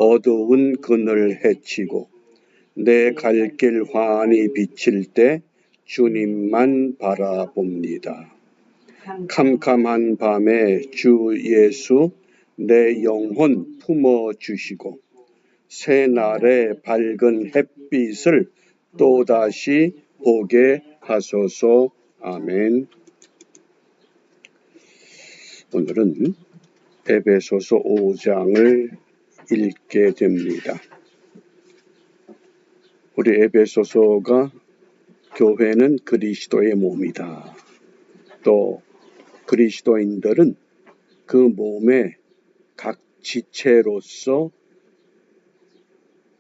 어두운 그늘 헤치고 내 갈 길 환히 비칠 때 주님만 바라봅니다. 캄캄한 밤에 주 예수 내 영혼 품어주시고 새날의 밝은 햇빛을 또다시 보게 하소서. 아멘. 오늘은 에베소서 5장을 읽게 됩니다. 우리 에베소서가 교회는 그리스도의 몸이다. 또 그리스도인들은 그 몸의 각 지체로서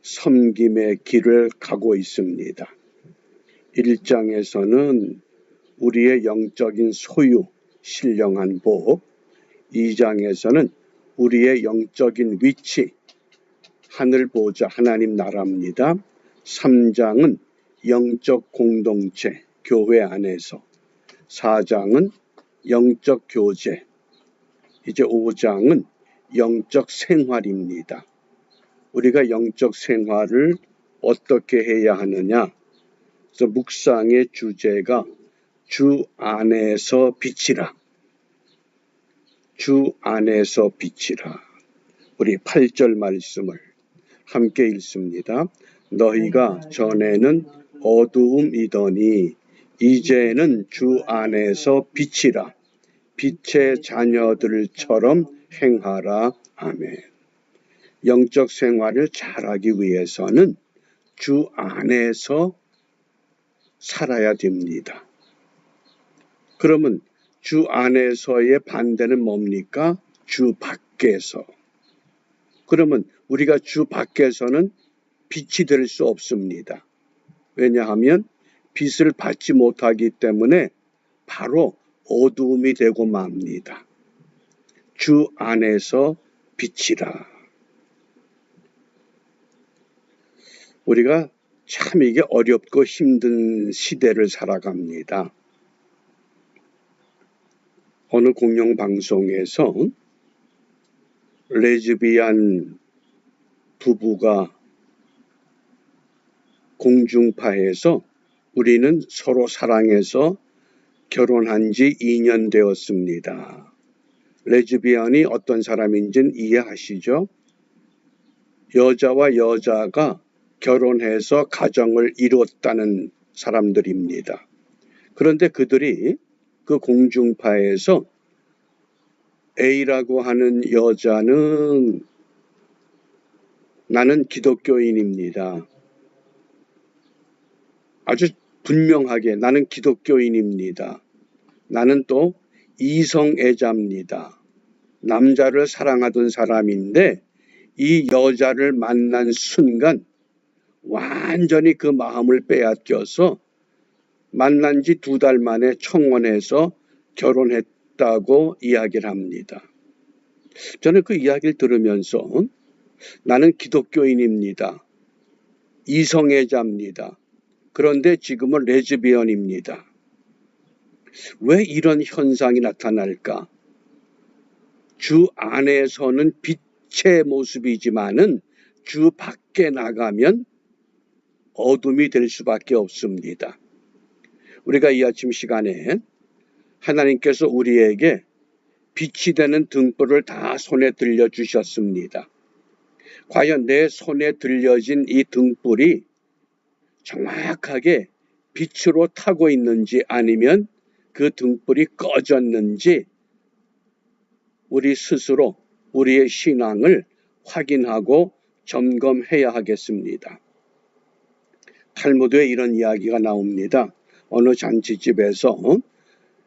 섬김의 길을 가고 있습니다. 1장에서는 우리의 영적인 소유, 신령한 복, 2장에서는 우리의 영적인 위치, 하늘 보좌 하나님 나라입니다. 3장은 영적 공동체, 교회 안에서, 4장은 영적 교제, 이제 5장은 영적 생활입니다. 우리가 영적 생활을 어떻게 해야 하느냐? 그래서 묵상의 주제가 주 안에서 비치라. 주 안에서 비치라. 우리 8절 말씀을 함께 읽습니다. 너희가 전에는 어두움이더니 이제는 주 안에서 비치라. 빛의 자녀들처럼 행하라. 아멘. 영적 생활을 잘하기 위해서는 주 안에서 살아야 됩니다. 그러면 주 안에서의 반대는 뭡니까? 주 밖에서. 그러면 우리가 주 밖에서는 빛이 될 수 없습니다. 왜냐하면 빛을 받지 못하기 때문에 바로 어두움이 되고 맙니다. 주 안에서 비치라. 우리가 참 이게 어렵고 힘든 시대를 살아갑니다. 어느 공영방송에서 레즈비안 부부가 공중파에서 우리는 서로 사랑해서 결혼한 지 2년 되었습니다. 레즈비안이 어떤 사람인지는 이해하시죠? 여자와 여자가 결혼해서 가정을 이뤘다는 사람들입니다. 그런데 그들이 그 공중파에서 A라고 하는 여자는 나는 기독교인입니다. 아주 분명하게 나는 기독교인입니다. 나는 또 이성애자입니다. 남자를 사랑하던 사람인데 이 여자를 만난 순간 완전히 그 마음을 빼앗겨서 만난 지 2달 만에 청혼해서 결혼했다고 이야기를 합니다. 저는 그 이야기를 들으면서 나는 기독교인입니다. 이성애자입니다. 그런데 지금은 레즈비언입니다. 왜 이런 현상이 나타날까? 주 안에서는 빛의 모습이지만은 주 밖에 나가면 어둠이 될 수밖에 없습니다. 우리가 이 아침 시간에 하나님께서 우리에게 빛이 되는 등불을 다 손에 들려주셨습니다. 과연 내 손에 들려진 이 등불이 정확하게 빛으로 타고 있는지 아니면 그 등불이 꺼졌는지 우리 스스로 우리의 신앙을 확인하고 점검해야 하겠습니다. 탈무드에 이런 이야기가 나옵니다. 어느 잔치집에서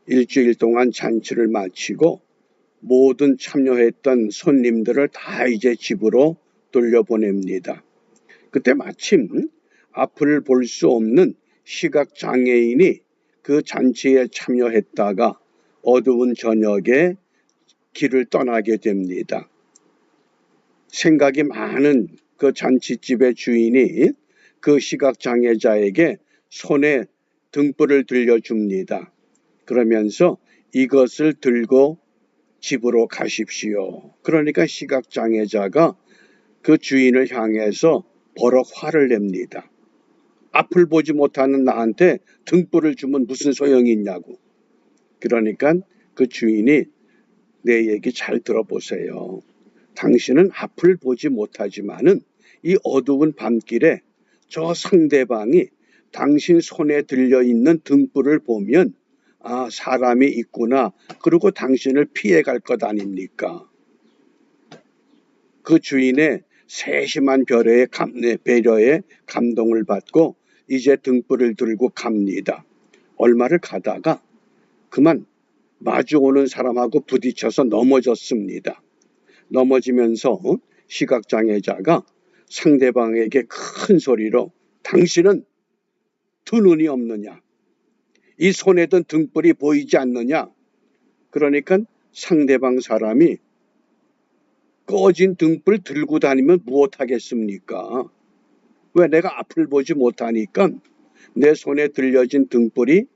일주일 동안 잔치를 마치고 모든 참여했던 손님들을 다 이제 집으로 돌려보냅니다. 그때 마침 앞을 볼 수 없는 시각장애인이 그 잔치에 참여했다가 어두운 저녁에 길을 떠나게 됩니다. 생각이 많은 그 잔치집의 주인이 그 시각장애자에게 손에 등불을 들려줍니다. 그러면서 이것을 들고 집으로 가십시오. 그러니까 시각장애자가 그 주인을 향해서 버럭 화를 냅니다. 앞을 보지 못하는 나한테 등불을 주면 무슨 소용이 있냐고. 그러니까 그 주인이 내 얘기 잘 들어보세요. 당신은 앞을 보지 못하지만은 이 어두운 밤길에 저 상대방이 당신 손에 들려있는 등불을 보면 아, 사람이 있구나. 그리고 당신을 피해갈 것 아닙니까? 그 주인의 세심한 배려에 감동을 받고 이제 등불을 들고 갑니다. 얼마를 가다가 그만 마주오는 사람하고 부딪혀서 넘어졌습니다. 넘어지면서 시각장애자가 상대방에게 큰 소리로 당신은 두 눈이 없느냐? 이 손에 든 등불이 보이지 않느냐? 그러니까 상대방 사람이 꺼진 등불 들고 다니면 무엇하겠습니까? 왜 내가 앞을 보지 못하니까 내 손에 들려진 등불이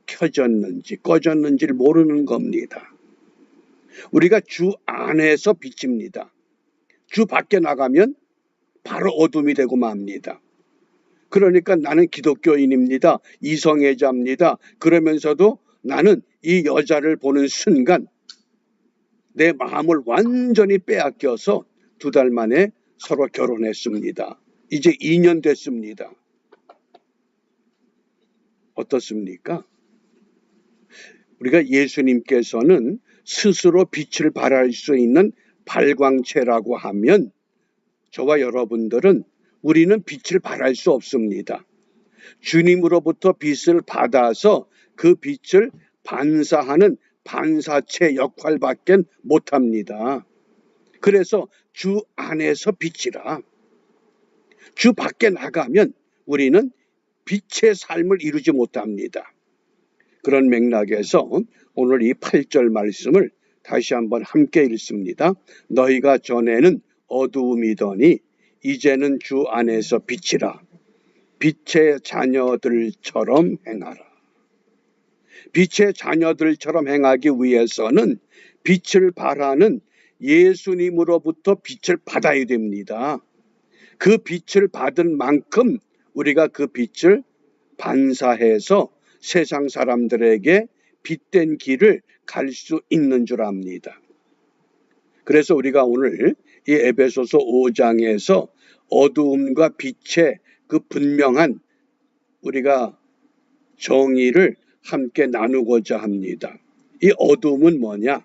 켜졌는지 꺼졌는지를 모르는 겁니다. 우리가 주 안에서 빛입니다. 주 밖에 나가면 바로 어둠이 되고 맙니다. 그러니까 나는 기독교인입니다. 이성애자입니다. 그러면서도 나는 이 여자를 보는 순간 내 마음을 완전히 빼앗겨서 2달 만에 서로 결혼했습니다. 이제 2년 됐습니다. 어떻습니까? 우리가 예수님께서는 스스로 빛을 발할 수 있는 발광체라고 하면 저와 여러분들은 우리는 빛을 발할 수 없습니다. 주님으로부터 빛을 받아서 그 빛을 반사하는 반사체 역할밖에 못합니다. 그래서 주 안에서 빛이라. 주 밖에 나가면 우리는 빛의 삶을 이루지 못합니다. 그런 맥락에서 오늘 이 8절 말씀을 다시 한번 함께 읽습니다. 너희가 전에는 어두움이더니 이제는 주 안에서 빛이라. 빛의 자녀들처럼 행하라. 빛의 자녀들처럼 행하기 위해서는 빛을 발하는 예수님으로부터 빛을 받아야 됩니다. 그 빛을 받은 만큼 우리가 그 빛을 반사해서 세상 사람들에게 빛된 길을 갈 수 있는 줄 압니다. 그래서 우리가 오늘 이 에베소서 5장에서 어두움과 빛의 그 분명한 우리가 정의를 함께 나누고자 합니다. 이 어두움은 뭐냐?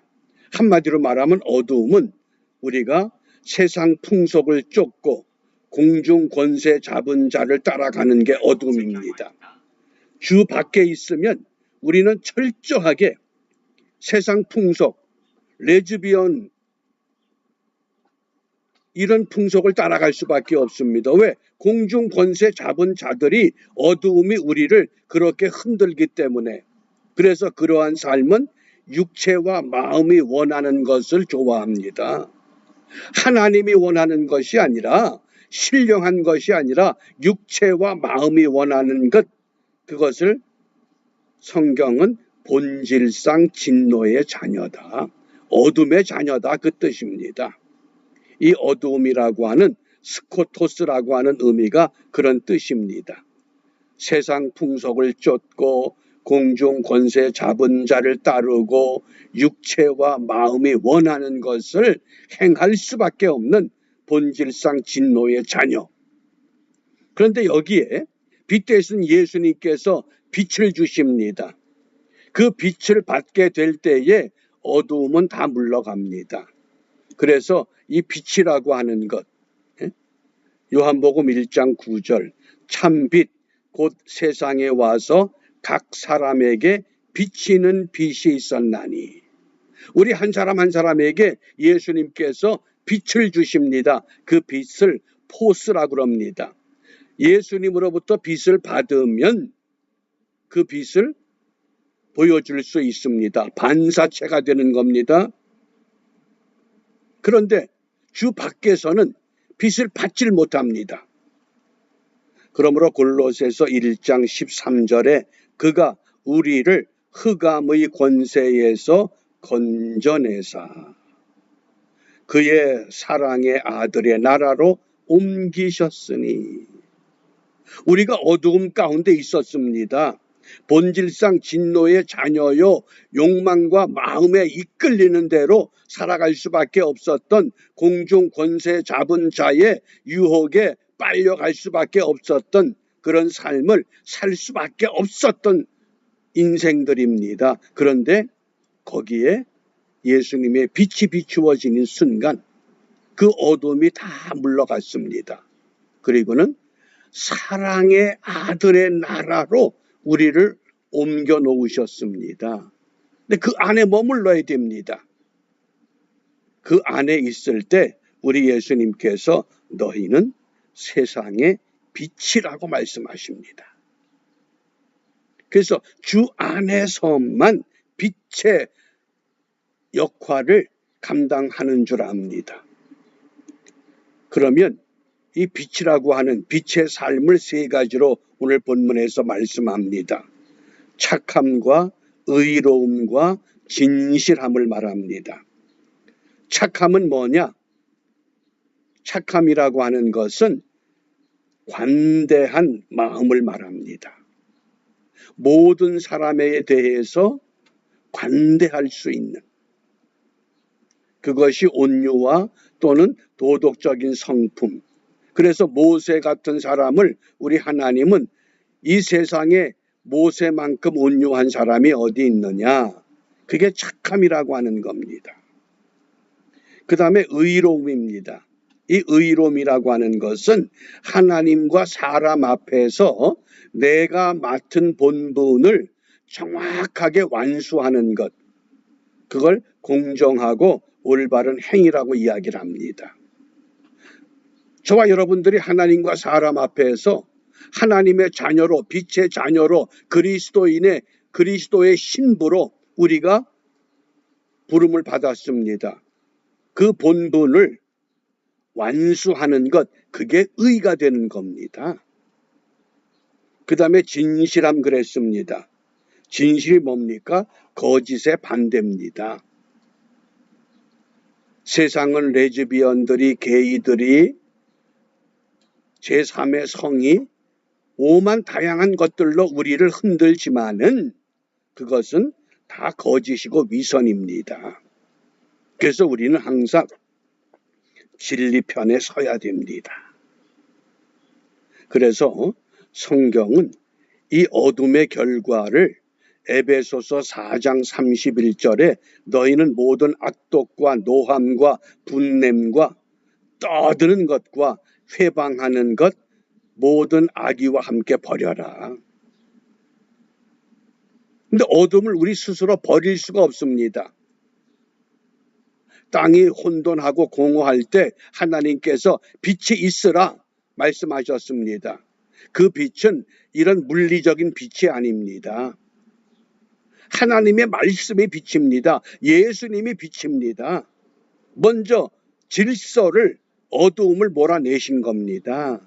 한마디로 말하면 어두움은 우리가 세상 풍속을 쫓고 공중 권세 잡은 자를 따라가는 게 어두움입니다. 주 밖에 있으면 우리는 철저하게 세상 풍속, 레즈비언 이런 풍속을 따라갈 수밖에 없습니다. 왜? 공중 권세 잡은 자들이 어두움이 우리를 그렇게 흔들기 때문에. 그래서 그러한 삶은 육체와 마음이 원하는 것을 좋아합니다. 하나님이 원하는 것이 아니라 신령한 것이 아니라 육체와 마음이 원하는 것, 그것을 성경은 본질상 진노의 자녀다. 어둠의 자녀다 그 뜻입니다. 이 어두움이라고 하는 스코토스라고 하는 의미가 그런 뜻입니다. 세상 풍속을 쫓고 공중 권세 잡은 자를 따르고 육체와 마음이 원하는 것을 행할 수밖에 없는 본질상 진노의 자녀. 그런데 여기에 빛 되신 예수님께서 빛을 주십니다. 그 빛을 받게 될 때에 어두움은 다 물러갑니다. 그래서 이 빛이라고 하는 것, 요한복음 1장 9절 참빛 곧 세상에 와서 각 사람에게 비치는 빛이 있었나니. 우리 한 사람 한 사람에게 예수님께서 빛을 주십니다. 그 빛을 포스라고 합니다. 예수님으로부터 빛을 받으면 그 빛을 보여줄 수 있습니다. 반사체가 되는 겁니다. 그런데 주 밖에서는 빛을 받질 못합니다. 그러므로 골로새서 1장 13절에 그가 우리를 흑암의 권세에서 건져내사 그의 사랑의 아들의 나라로 옮기셨으니. 우리가 어두움 가운데 있었습니다. 본질상 진노의 자녀요, 욕망과 마음에 이끌리는 대로 살아갈 수밖에 없었던 공중 권세 잡은 자의 유혹에 빨려갈 수밖에 없었던 그런 삶을 살 수밖에 없었던 인생들입니다. 그런데 거기에 예수님의 빛이 비추어지는 순간 그 어둠이 다 물러갔습니다. 그리고는 사랑의 아들의 나라로 우리를 옮겨 놓으셨습니다. 근데 그 안에 머물러야 됩니다. 그 안에 있을 때 우리 예수님께서 너희는 세상의 빛이라고 말씀하십니다. 그래서 주 안에서만 빛의 역할을 감당하는 줄 압니다. 그러면 이 빛이라고 하는 빛의 삶을 세 가지로 오늘 본문에서 말씀합니다. 착함과 의로움과 진실함을 말합니다. 착함은 뭐냐? 착함이라고 하는 것은 관대한 마음을 말합니다. 모든 사람에 대해서 관대할 수 있는, 그것이 온유와 또는 도덕적인 성품. 그래서 모세 같은 사람을 우리 하나님은 이 세상에 모세만큼 온유한 사람이 어디 있느냐? 그게 착함이라고 하는 겁니다. 그 다음에 의로움입니다. 이 의로움이라고 하는 것은 하나님과 사람 앞에서 내가 맡은 본분을 정확하게 완수하는 것. 그걸 공정하고 올바른 행위라고 이야기를 합니다. 저와 여러분들이 하나님과 사람 앞에서 하나님의 자녀로, 빛의 자녀로, 그리스도의 신부로 우리가 부름을 받았습니다. 그 본분을 완수하는 것, 그게 의가 되는 겁니다. 그 다음에 진실함 그랬습니다. 진실이 뭡니까? 거짓의 반대입니다. 세상은 레즈비언들이, 게이들이, 제3의 성이 오만 다양한 것들로 우리를 흔들지만은 그것은 다 거짓이고 위선입니다. 그래서 우리는 항상 진리 편에 서야 됩니다. 그래서 성경은 이 어둠의 결과를 에베소서 4장 31절에 너희는 모든 악독과 노함과 분냄과 떠드는 것과 회방하는 것 모든 악의와 함께 버려라. 근데 어둠을 우리 스스로 버릴 수가 없습니다. 땅이 혼돈하고 공허할 때 하나님께서 빛이 있으라 말씀하셨습니다. 그 빛은 이런 물리적인 빛이 아닙니다. 하나님의 말씀의 빛입니다. 예수님이 빛입니다. 먼저 질서를, 어두움을 몰아내신 겁니다.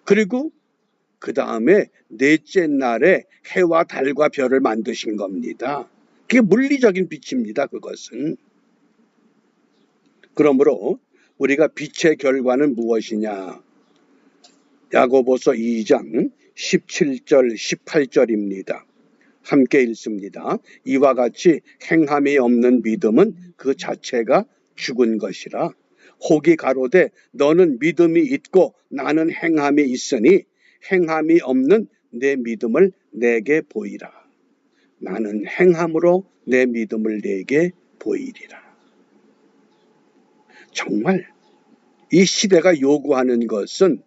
그리고 그 다음에 넷째 날에 해와 달과 별을 만드신 겁니다. 그게 물리적인 빛입니다. 그것은. 그러므로 우리가 빛의 결과는 무엇이냐? 야고보서 2장 17절 18절입니다. 함께 읽습니다. 이와 같이 행함이 없는 믿음은 그 자체가 죽은 것이라. 혹이 가로되 너는 믿음이 있고 나는 행함이 있으니 행함이 없는 내 믿음을 내게 보이라. 나는 행함으로 내 믿음을 내게 보이리라. 정말 이 시대가 요구하는 것은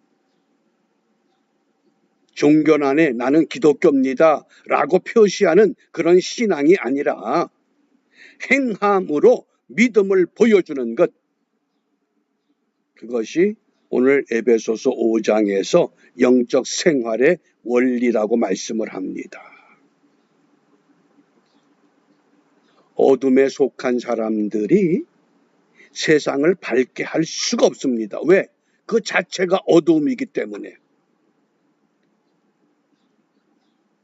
종교난에 나는 기독교입니다 라고 표시하는 그런 신앙이 아니라 행함으로 믿음을 보여주는 것. 그것이 오늘 에베소서 5장에서 영적 생활의 원리라고 말씀을 합니다. 어둠에 속한 사람들이 세상을 밝게 할 수가 없습니다. 왜? 그 자체가 어두움이기 때문에.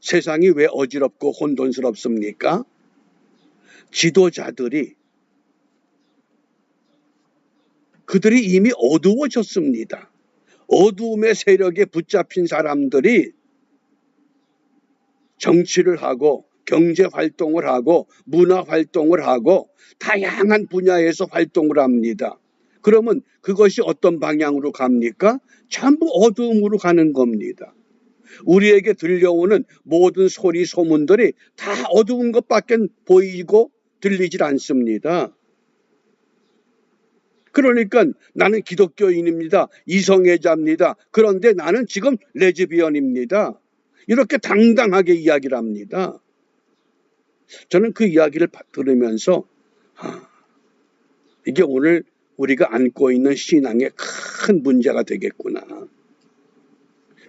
세상이 왜 어지럽고 혼돈스럽습니까? 지도자들이 그들이 이미 어두워졌습니다. 어두움의 세력에 붙잡힌 사람들이 정치를 하고 경제 활동을 하고 문화 활동을 하고 다양한 분야에서 활동을 합니다. 그러면 그것이 어떤 방향으로 갑니까? 전부 어두움으로 가는 겁니다. 우리에게 들려오는 모든 소리 소문들이 다 어두운 것밖에 보이고 들리질 않습니다. 그러니까 나는 기독교인입니다. 이성애자입니다. 그런데 나는 지금 레즈비언입니다. 이렇게 당당하게 이야기를 합니다. 저는 그 이야기를 들으면서 이게 오늘 우리가 안고 있는 신앙의 큰 문제가 되겠구나.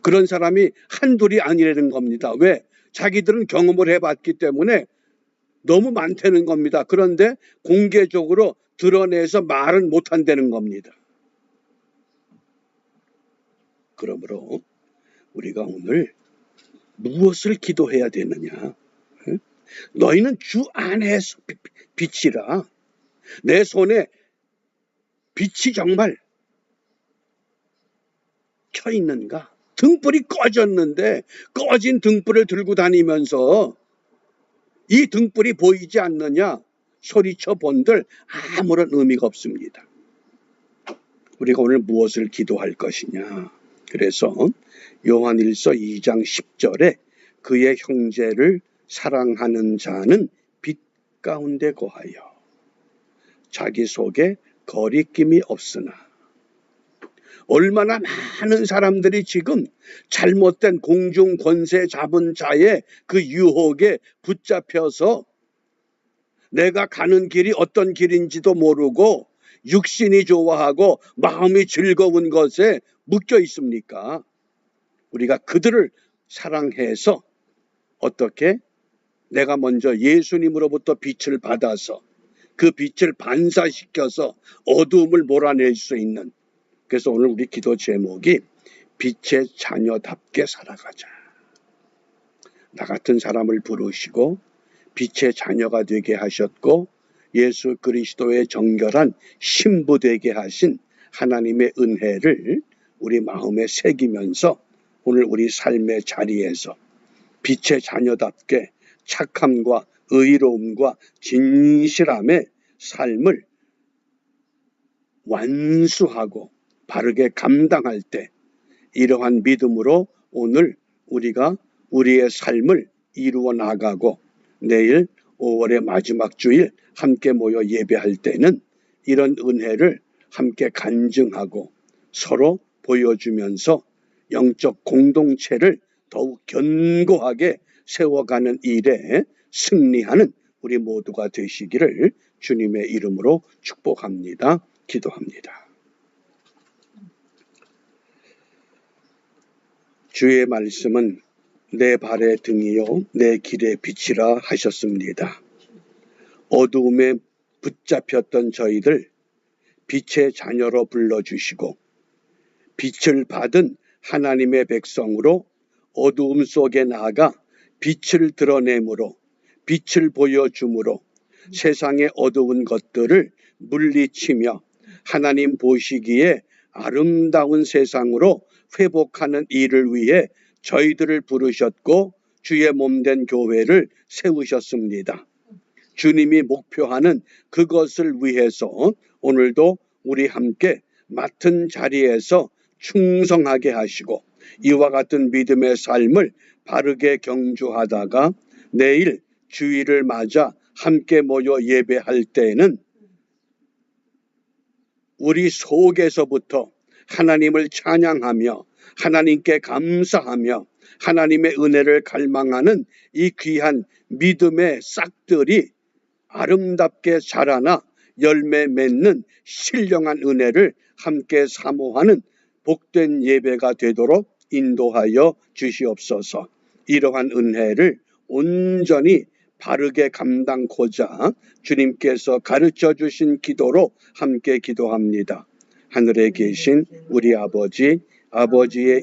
그런 사람이 한둘이 아니라는 겁니다. 왜? 자기들은 경험을 해봤기 때문에 너무 많다는 겁니다. 그런데 공개적으로 드러내서 말은 못한다는 겁니다. 그러므로 우리가 오늘 무엇을 기도해야 되느냐? 너희는 주 안에서 빛이라. 내 손에 빛이 정말 켜 있는가? 등불이 꺼졌는데 꺼진 등불을 들고 다니면서 이 등불이 보이지 않느냐? 소리쳐 본들 아무런 의미가 없습니다. 우리가 오늘 무엇을 기도할 것이냐? 그래서 요한일서 2장 10절에 그의 형제를 사랑하는 자는 빛 가운데 거하여 자기 속에 거리낌이 없으나. 얼마나 많은 사람들이 지금 잘못된 공중 권세 잡은 자의 그 유혹에 붙잡혀서 내가 가는 길이 어떤 길인지도 모르고 육신이 좋아하고 마음이 즐거운 것에 묶여 있습니까? 우리가 그들을 사랑해서 어떻게 내가 먼저 예수님으로부터 빛을 받아서 그 빛을 반사시켜서 어두움을 몰아낼 수 있는. 그래서 오늘 우리 기도 제목이 빛의 자녀답게 살아가자. 나 같은 사람을 부르시고 빛의 자녀가 되게 하셨고 예수 그리스도의 정결한 신부 되게 하신 하나님의 은혜를 우리 마음에 새기면서 오늘 우리 삶의 자리에서 빛의 자녀답게 착함과 의로움과 진실함의 삶을 완수하고 바르게 감당할 때 이러한 믿음으로 오늘 우리가 우리의 삶을 이루어 나가고 내일 5월의 마지막 주일 함께 모여 예배할 때는 이런 은혜를 함께 간증하고 서로 보여주면서 영적 공동체를 더욱 견고하게 세워가는 일에 승리하는 우리 모두가 되시기를 주님의 이름으로 축복합니다. 기도합니다. 주의 말씀은 내 발의 등이요 내 길의 빛이라 하셨습니다. 어두움에 붙잡혔던 저희들 빛의 자녀로 불러주시고 빛을 받은 하나님의 백성으로 어두움 속에 나아가 빛을 드러내므로 빛을 보여주므로 세상의 어두운 것들을 물리치며 하나님 보시기에 아름다운 세상으로 회복하는 일을 위해 저희들을 부르셨고 주의 몸된 교회를 세우셨습니다. 주님이 목표하는 그것을 위해서 오늘도 우리 함께 맡은 자리에서 충성하게 하시고 이와 같은 믿음의 삶을 바르게 경주하다가 내일 주일을 맞아 함께 모여 예배할 때에는 우리 속에서부터 하나님을 찬양하며 하나님께 감사하며 하나님의 은혜를 갈망하는 이 귀한 믿음의 싹들이 아름답게 자라나 열매 맺는 신령한 은혜를 함께 사모하는 복된 예배가 되도록 인도하여 주시옵소서. 이러한 은혜를 온전히 바르게 감당코자 주님께서 가르쳐 주신 기도로 함께 기도합니다. 하늘에 계신 우리 아버지, 아버지의